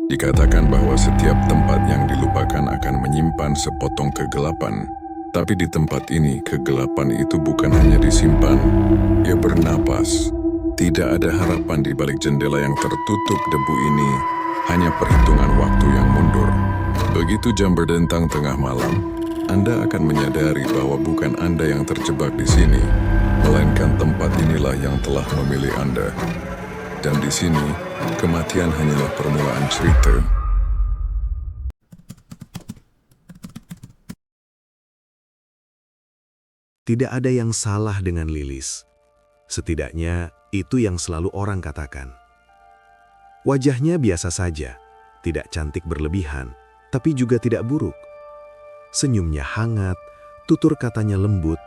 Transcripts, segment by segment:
Dikatakan bahwa setiap tempat yang dilupakan akan menyimpan sepotong kegelapan. Tapi di tempat ini, kegelapan itu bukan hanya disimpan, ia bernapas. Tidak ada harapan di balik jendela yang tertutup debu ini, hanya perhitungan waktu yang mundur. Begitu jam berdentang tengah malam, Anda akan menyadari bahwa bukan Anda yang terjebak di sini, melainkan tempat inilah yang telah memilih Anda. Dan di sini, kematian hanyalah permulaan cerita. Tidak ada yang salah dengan Lilis. Setidaknya, itu yang selalu orang katakan. Wajahnya biasa saja, tidak cantik berlebihan, tapi juga tidak buruk. Senyumnya hangat, tutur katanya lembut,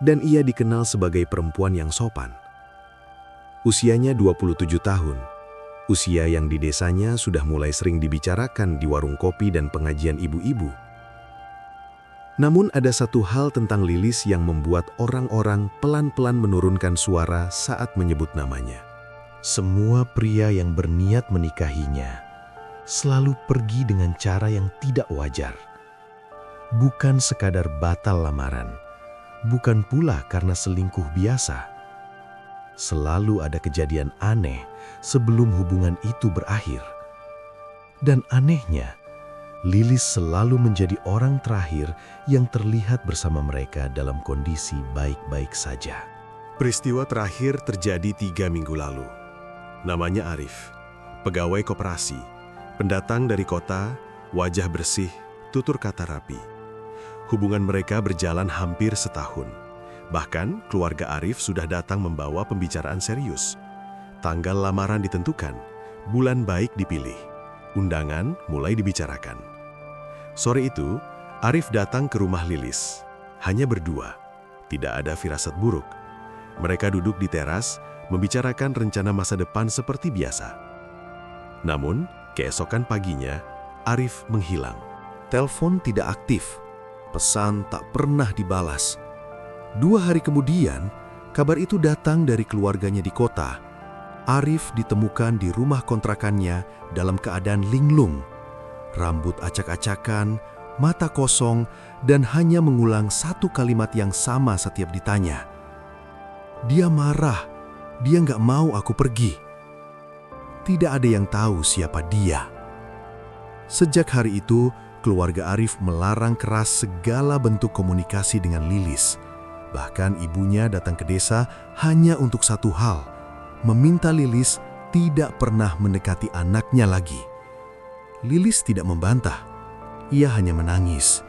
dan ia dikenal sebagai perempuan yang sopan. Usianya 27 tahun, usia yang di desanya sudah mulai sering dibicarakan di warung kopi dan pengajian ibu-ibu. Namun ada satu hal tentang Lilis yang membuat orang-orang pelan-pelan menurunkan suara saat menyebut namanya. Semua pria yang berniat menikahinya selalu pergi dengan cara yang tidak wajar. Bukan sekadar batal lamaran, bukan pula karena selingkuh biasa. Selalu ada kejadian aneh sebelum hubungan itu berakhir. Dan anehnya, Lilis selalu menjadi orang terakhir yang terlihat bersama mereka dalam kondisi baik-baik saja. Peristiwa terakhir terjadi 3 minggu lalu. Namanya Arif, pegawai koperasi, pendatang dari kota, wajah bersih, tutur kata rapi. Hubungan mereka berjalan hampir setahun. Bahkan keluarga Arif sudah datang membawa pembicaraan serius. Tanggal lamaran ditentukan, bulan baik dipilih, undangan mulai dibicarakan. Sore itu, Arif datang ke rumah Lilis. Hanya berdua, tidak ada firasat buruk. Mereka duduk di teras, membicarakan rencana masa depan seperti biasa. Namun, keesokan paginya, Arif menghilang. Telepon tidak aktif, pesan tak pernah dibalas. 2 hari kemudian, kabar itu datang dari keluarganya di kota. Arif ditemukan di rumah kontrakannya dalam keadaan linglung. Rambut acak-acakan, mata kosong, dan hanya mengulang satu kalimat yang sama setiap ditanya. Dia marah, dia nggak mau aku pergi. Tidak ada yang tahu siapa dia. Sejak hari itu, keluarga Arif melarang keras segala bentuk komunikasi dengan Lilis. Bahkan ibunya datang ke desa hanya untuk satu hal, meminta Lilis tidak pernah mendekati anaknya lagi. Lilis tidak membantah, ia hanya menangis,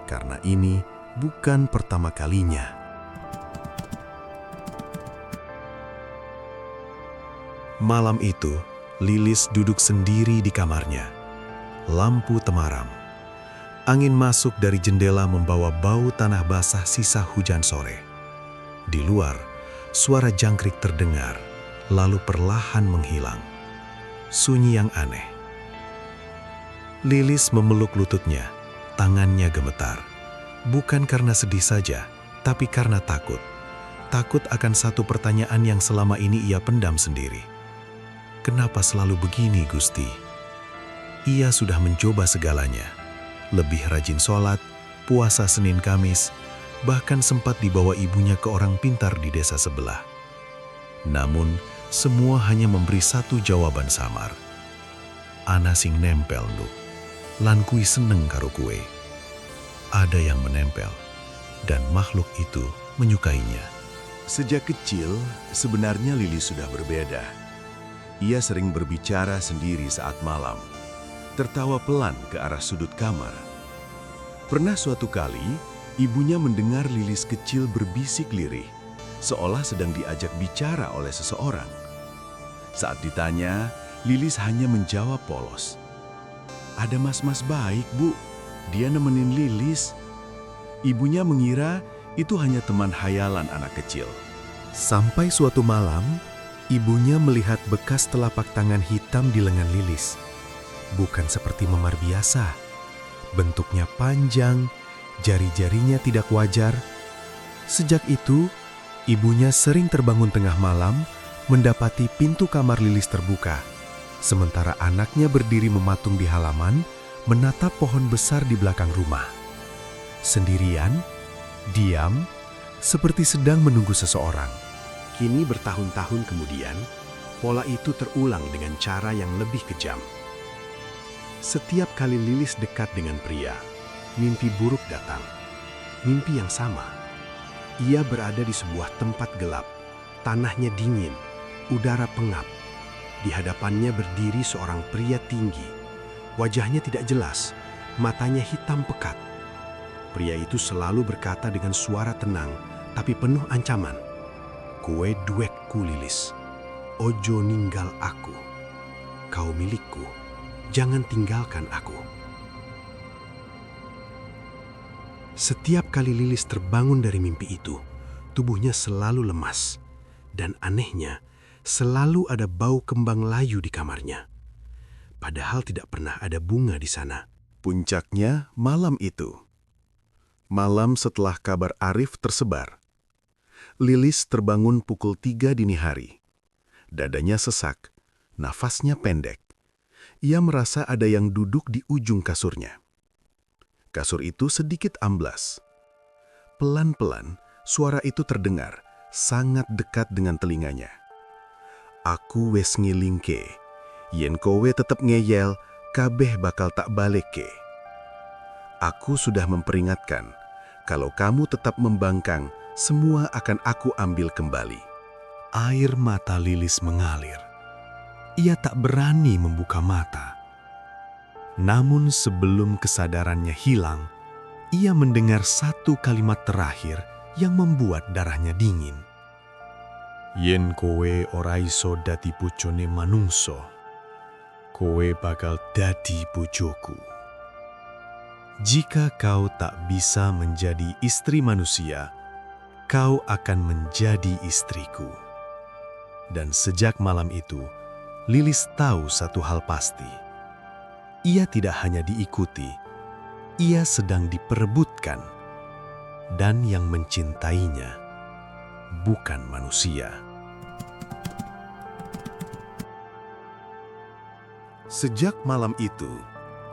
karena ini bukan pertama kalinya. Malam itu, Lilis duduk sendiri di kamarnya. Lampu temaram. Angin masuk dari jendela membawa bau tanah basah sisa hujan sore. Di luar, suara jangkrik terdengar, lalu perlahan menghilang. Sunyi yang aneh. Lilis memeluk lututnya, tangannya gemetar. Bukan karena sedih saja, tapi karena takut. Takut akan satu pertanyaan yang selama ini ia pendam sendiri. Kenapa selalu begini, Gusti? Ia sudah mencoba segalanya. Lebih rajin sholat, puasa Senin Kamis, bahkan sempat dibawa ibunya ke orang pintar di desa sebelah. Namun, semua hanya memberi satu jawaban samar. Ana sing nempel nu, lan kui seneng karo kue. Ada yang menempel, dan makhluk itu menyukainya. Sejak kecil, sebenarnya Lilis sudah berbeda. Ia sering berbicara sendiri saat malam, tertawa pelan ke arah sudut kamar. Pernah suatu kali, ibunya mendengar Lilis kecil berbisik lirih, seolah sedang diajak bicara oleh seseorang. Saat ditanya, Lilis hanya menjawab polos. "Ada mas-mas baik, Bu. Dia nemenin Lilis." Ibunya mengira itu hanya teman hayalan anak kecil. Sampai suatu malam, ibunya melihat bekas telapak tangan hitam di lengan Lilis. Bukan seperti memar biasa. Bentuknya panjang, jari-jarinya tidak wajar. Sejak itu, ibunya sering terbangun tengah malam, mendapati pintu kamar Lilis terbuka. sementara anaknya berdiri mematung di halaman, menatap pohon besar di belakang rumah. Sendirian, diam, seperti sedang menunggu seseorang. Kini bertahun-tahun kemudian, pola itu terulang dengan cara yang lebih kejam. Setiap kali Lilis dekat dengan pria, mimpi buruk datang. Mimpi yang sama. Ia berada di sebuah tempat gelap, tanahnya dingin, udara pengap. Di hadapannya berdiri seorang pria tinggi. Wajahnya tidak jelas, matanya hitam pekat. Pria itu selalu berkata dengan suara tenang, tapi penuh ancaman. "Kowe duetku, Lilis. Ojo ninggal aku. Kau milikku. Jangan tinggalkan aku." Setiap kali Lilis terbangun dari mimpi itu, tubuhnya selalu lemas. Dan anehnya, selalu ada bau kembang layu di kamarnya. Padahal tidak pernah ada bunga di sana. Puncaknya malam itu. Malam setelah kabar Arif tersebar. Lilis terbangun pukul 3 dini hari. Dadanya sesak, nafasnya pendek. Ia merasa ada yang duduk di ujung kasurnya. Kasur itu sedikit amblas. Pelan-pelan, suara itu terdengar, sangat dekat dengan telinganya. "Aku wes ngilingke, yen kowe tetep ngeyel, kabeh bakal tak balik ke. Aku sudah memperingatkan, kalau kamu tetap membangkang, semua akan aku ambil kembali." Air mata Lilis mengalir. Ia tak berani membuka mata. Namun sebelum kesadarannya hilang, ia mendengar satu kalimat terakhir yang membuat darahnya dingin. "Yen kowe ora iso dadi bojone manungso, kowe bakal dadi bojoku. Jika kau tak bisa menjadi istri manusia, kau akan menjadi istriku." Dan sejak malam itu, Lilis tahu satu hal pasti. Ia tidak hanya diikuti, ia sedang diperebutkan. Dan yang mencintainya bukan manusia. Sejak malam itu,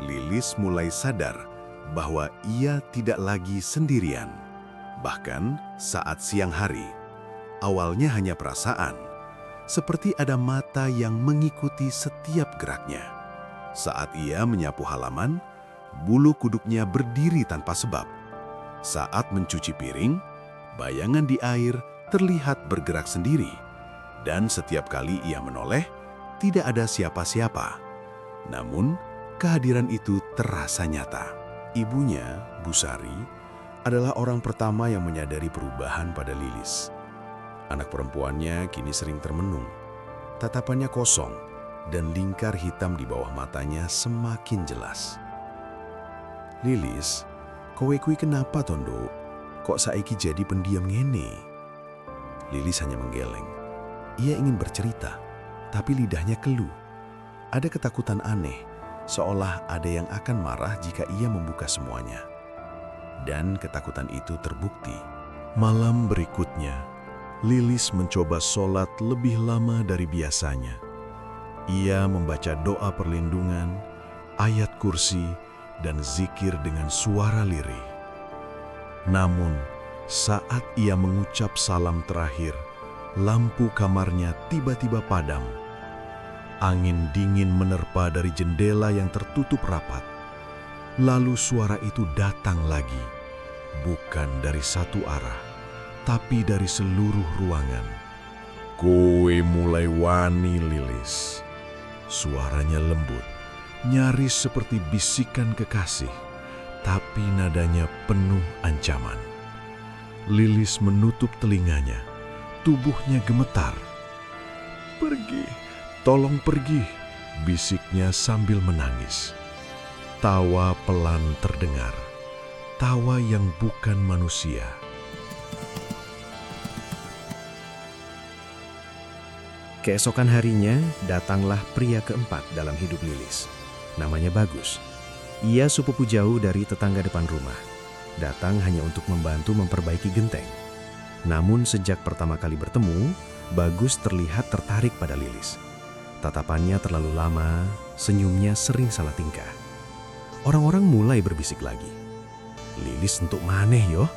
Lilis mulai sadar bahwa ia tidak lagi sendirian. Bahkan saat siang hari, awalnya hanya perasaan, seperti ada mata yang mengikuti setiap geraknya. Saat ia menyapu halaman, bulu kuduknya berdiri tanpa sebab. Saat mencuci piring, bayangan di air terlihat bergerak sendiri. Dan setiap kali ia menoleh, tidak ada siapa-siapa. Namun, kehadiran itu terasa nyata. Ibunya, Bu Sari, adalah orang pertama yang menyadari perubahan pada Lilis. Anak perempuannya kini sering termenung. Tatapannya kosong, dan lingkar hitam di bawah matanya semakin jelas. "Lilis, kowe kui kenapa tondo? Kok saiki jadi pendiam ngene?" Lilis hanya menggeleng. Ia ingin bercerita, tapi lidahnya keluh. Ada ketakutan aneh, seolah ada yang akan marah jika ia membuka semuanya. Dan ketakutan itu terbukti. Malam berikutnya, Lilis mencoba sholat lebih lama dari biasanya. Ia membaca doa perlindungan, ayat kursi, dan zikir dengan suara lirih. Namun, saat ia mengucap salam terakhir, lampu kamarnya tiba-tiba padam. Angin dingin menerpa dari jendela yang tertutup rapat. Lalu suara itu datang lagi, bukan dari satu arah, tapi dari seluruh ruangan. "Kowe mulai wani, Lilis." Suaranya lembut, nyaris seperti bisikan kekasih, tapi nadanya penuh ancaman. Lilis menutup telinganya, tubuhnya gemetar. "Pergi, tolong pergi," bisiknya sambil menangis. Tawa pelan terdengar, tawa yang bukan manusia. Keesokan harinya, datanglah pria keempat dalam hidup Lilis. Namanya Bagus. Ia sepupu jauh dari tetangga depan rumah. Datang hanya untuk membantu memperbaiki genteng. Namun sejak pertama kali bertemu, Bagus terlihat tertarik pada Lilis. Tatapannya terlalu lama, senyumnya sering salah tingkah. Orang-orang mulai berbisik lagi. Lilis untuk maneh yo.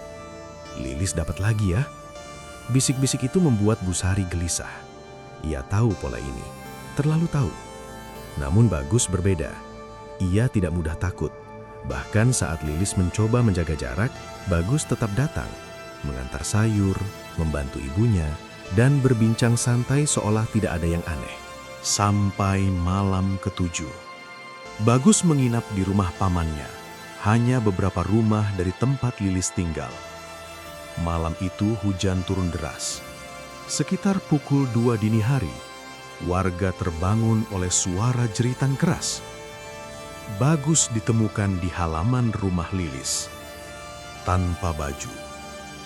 Lilis dapat lagi ya. Bisik-bisik itu membuat Busari gelisah. Ia tahu pola ini, terlalu tahu. Namun Bagus berbeda. Ia tidak mudah takut. Bahkan saat Lilis mencoba menjaga jarak, Bagus tetap datang, mengantar sayur, membantu ibunya, dan berbincang santai seolah tidak ada yang aneh. Sampai malam ke-7. Bagus menginap di rumah pamannya, hanya beberapa rumah dari tempat Lilis tinggal. Malam itu hujan turun deras. Sekitar pukul 2 dini hari, warga terbangun oleh suara jeritan keras. Bagus ditemukan di halaman rumah Lilis. Tanpa baju,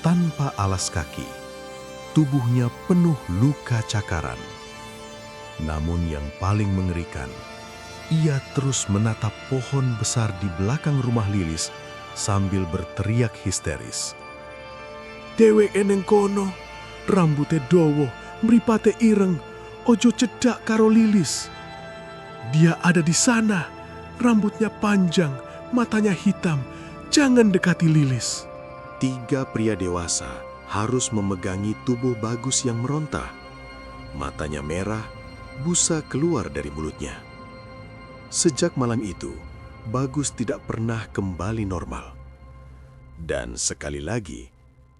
tanpa alas kaki, tubuhnya penuh luka cakaran. Namun yang paling mengerikan, ia terus menatap pohon besar di belakang rumah Lilis sambil berteriak histeris. "Dheweke neng kono, rambute dawa, mripate ireng, ojo cedak karo Lilis. Dia ada di sana, rambutnya panjang, matanya hitam, jangan dekati Lilis." 3 pria dewasa harus memegangi tubuh Bagus yang meronta. Matanya merah, busa keluar dari mulutnya. Sejak malam itu, Bagus tidak pernah kembali normal. Dan sekali lagi,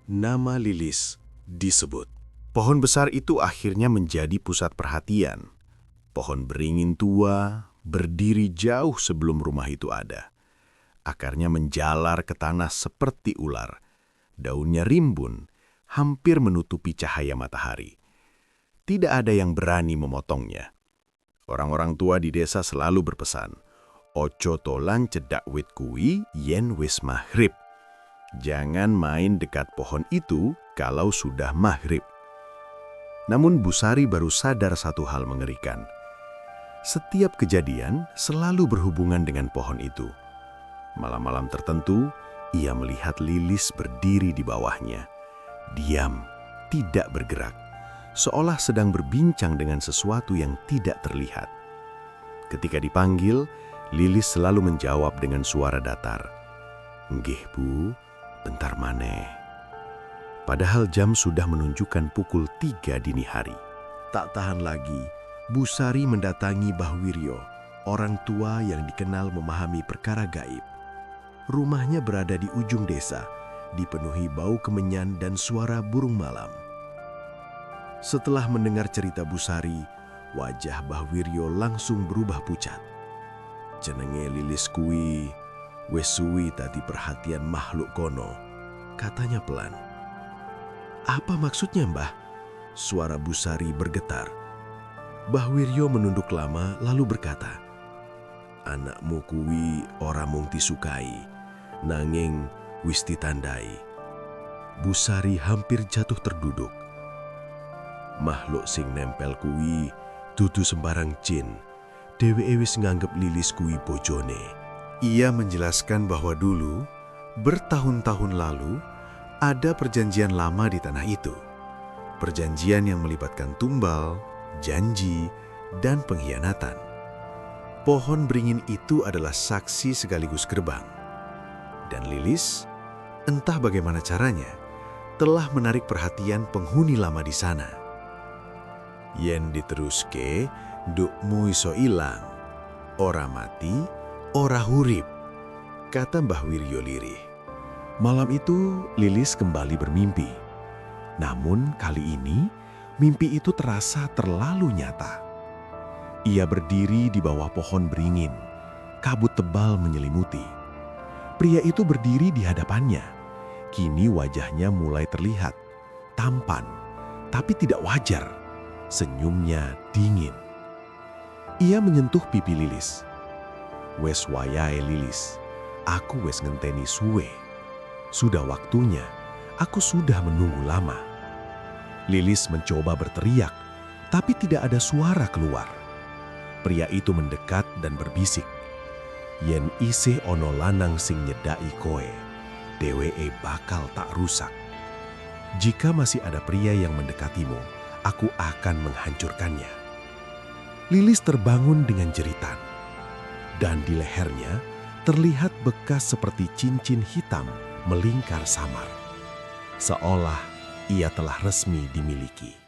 nama Lilis disebut. Pohon besar itu akhirnya menjadi pusat perhatian. Pohon beringin tua berdiri jauh sebelum rumah itu ada. Akarnya menjalar ke tanah seperti ular. Daunnya rimbun, hampir menutupi cahaya matahari. Tidak ada yang berani memotongnya. Orang-orang tua di desa selalu berpesan, "Ojo tolan cedak wit kuwi yen wis maghrib." Jangan main dekat pohon itu kalau sudah maghrib. Namun Busari baru sadar satu hal mengerikan. Setiap kejadian selalu berhubungan dengan pohon itu. Malam-malam tertentu, ia melihat Lilis berdiri di bawahnya. Diam, tidak bergerak, seolah sedang berbincang dengan sesuatu yang tidak terlihat. Ketika dipanggil, Lilis selalu menjawab dengan suara datar. "Nggih Bu, bentar maneh." Padahal jam sudah menunjukkan pukul 3 dini hari. Tak tahan lagi, Busari mendatangi Mbah Wiryo, orang tua yang dikenal memahami perkara gaib. Rumahnya berada di ujung desa, dipenuhi bau kemenyan dan suara burung malam. Setelah mendengar cerita Busari, wajah Mbah Wiryo langsung berubah pucat. "Jenenge Lilis kuwi, wis suwi tadi perhatian makhluk kono," katanya pelan. "Apa maksudnya, Mbah?" Suara Busari bergetar. Mbah Wiryo menunduk lama lalu berkata, "Anakmu kuwi ora mung disukai, nanging wis ditandai." Busari hampir jatuh terduduk. "Makhluk sing nempel kuwi dudu sembarang jin. Dheweke wis nganggep Lilis kuwi bojone." Ia menjelaskan bahwa dulu, bertahun-tahun lalu, ada perjanjian lama di tanah itu. Perjanjian yang melibatkan tumbal, janji, dan pengkhianatan. Pohon beringin itu adalah saksi sekaligus gerbang. Dan Lilis, entah bagaimana caranya, telah menarik perhatian penghuni lama di sana. "Yen diteruske, ndukmu iso ilang. Ora mati, ora hurip," kata Mbah Wiryo lirih. Malam itu, Lilis kembali bermimpi. Namun kali ini, mimpi itu terasa terlalu nyata. Ia berdiri di bawah pohon beringin, kabut tebal menyelimuti. Pria itu berdiri di hadapannya. Kini wajahnya mulai terlihat, tampan, tapi tidak wajar. Senyumnya dingin. Ia menyentuh pipi Lilis. "Wes wayahe Lilis, aku wes ngenteni suwe. Sudah waktunya, aku sudah menunggu lama." Lilis mencoba berteriak, tapi tidak ada suara keluar. Pria itu mendekat dan berbisik, "Yen isih ono lanang sing nyedaki koe, dheweke bakal tak rusak. Jika masih ada pria yang mendekatimu, aku akan menghancurkannya." Lilis terbangun dengan jeritan. Dan di lehernya terlihat bekas seperti cincin hitam melingkar samar. Seolah ia telah resmi dimiliki.